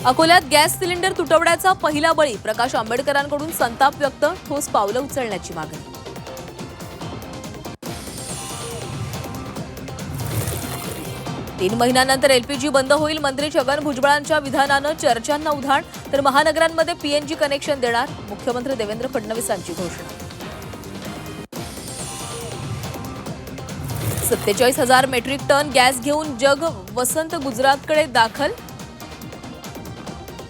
अकोल्यात gas cylinder तुटवड्याचा पहिला बळी. प्रकाश आंबेडकरांकडून संताप व्यक्त. ठोस पावलं उचलण्याची मागणी. तीन महिन्यानंतर एलपीजी बंद होईल. मंत्री छगन भुजबळांच्या विधानानं चर्चांना उधाण. तर महानगरांमध्ये पीएनजी कनेक्शन देणार. मुख्यमंत्री देवेंद्र फडणवीसांची घोषणा. 47,000 मेट्रिक टन गॅस घेऊन जग वसंत गुजरातकडे दाखल.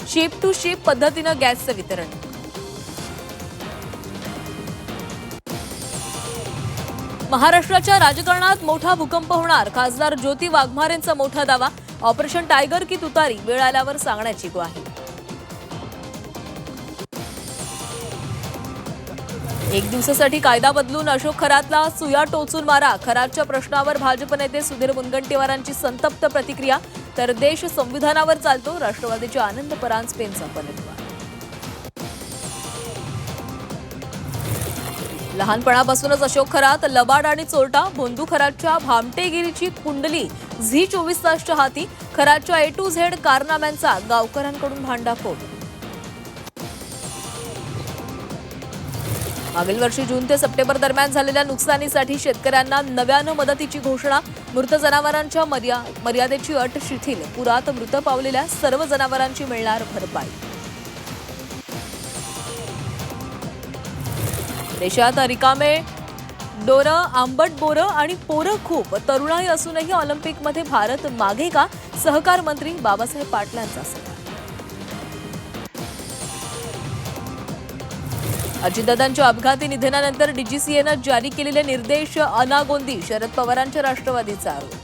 शिप टू शिप पद्धतीनं गॅसचं वितरण. महाराष्ट्राच्या राजकारणात मोठा भूकंप होणार. खासदार ज्योती वाघमारेंचा मोठा दावा. ऑपरेशन टायगर की तुतारी वेळ आल्यावर सांगण्याची ग्वाही. एक दिवसासाठी कायदा बदलून अशोक खरातला सुया टोचून मारा. खरातच्या प्रश्नावर भाजप नेते सुधीर मुनगंटीवारांची संतप्त प्रतिक्रिया. तर देश संविधानावर चालतो. राष्ट्रवादीच्या आनंद परांजपेंचा पलटवार. लहानपणापासूनच अशोक खरात लबाड आणि चोरटा. भोंदू खरातच्या भामटेगिरीची कुंडली झी 24 तासच्या हाती. खरातच्या A to Z कारनाम्यांचा गावकऱ्यांकडून भांडाफोड. मागील वर्षी जून ते सप्टेंबर दरम्यान झालेल्या नुकसानीसाठी शेतकऱ्यांना नव्यानं मदतीची घोषणा. मृत जनावरांच्या मर्यादेची अट शिथिल. पुरात मृत पावलेल्या सर्व जनावरांची मिळणार भरपाई. देशात रिकामे डोरं, आंबट बोरं आणि पोरं खूप. तरुणाई असूनही ऑलिम्पिकमध्ये भारत मागे का? सहकार मंत्री बाबासाहेब पाटलांचा सवाल. अजितदादांच्या अपघाती निधनानंतर डीजीसीएनं जारी केलेले निर्देश अनागोंदी. शरद पवारांच्या राष्ट्रवादीचा आरोप.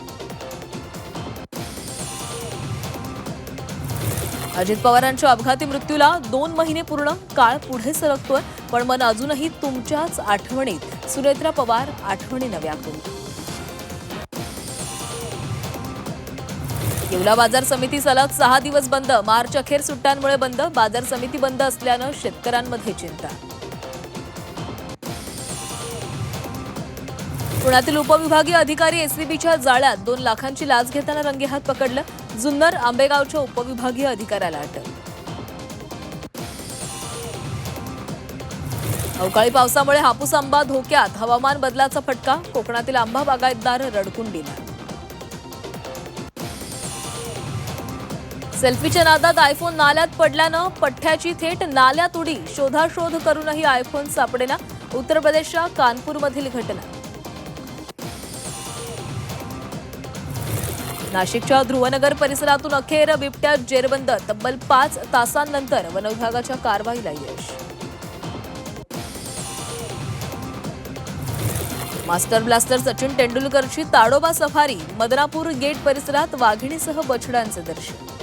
अजित पवारांच्या अपघाती मृत्यूला 2 महिने पूर्ण. काळ पुढे सरकतोय पण मन अजूनही तुमच्याच आठवणीत. सुनेत्रा पवार आठवणी व्याकुळ. येवला बाजार समिती सलग 6 दिवस बंद. मार्च अखेर सुट्ट्यांमुळे बंद. बाजार समिती बंद असल्यानं शेतकऱ्यांमध्ये चिंता. पुण्यातील उपविभागीय अधिकारी एसीबीच्या जाळ्यात. 2 लाखांची लाच घेताना रंगेहात पकडलं. जुन्नर आंबेगावच्या उपविभागीय अधिकाऱ्याला अटक. अवकाळी पावसामुळे हापूस आंबा धोक्यात. हवामान बदलाचा फटका. कोकणातील आंबा बागायतदार रडकुंडीला. सेल्फीच्या नादात आयफोन नाल्यात पडल्यानं पठ्ठ्याची थेट नाल्यात उडी. शोधाशोध करूनही आयफोन सापडेना. उत्तर प्रदेशच्या कानपूरमधील घटना. नाशिकच्या ध्रुवनगर परिसरातून अखेर बिबट्यात जेरबंद. तब्बल 5 तासांनंतर वनविभागाच्या कारवाईला यश. मास्टर ब्लास्टर सचिन तेंडुलकरची ताडोबा सफारी. मदनापूर गेट परिसरात वाघिणीसह बछड्यांचे दर्शन.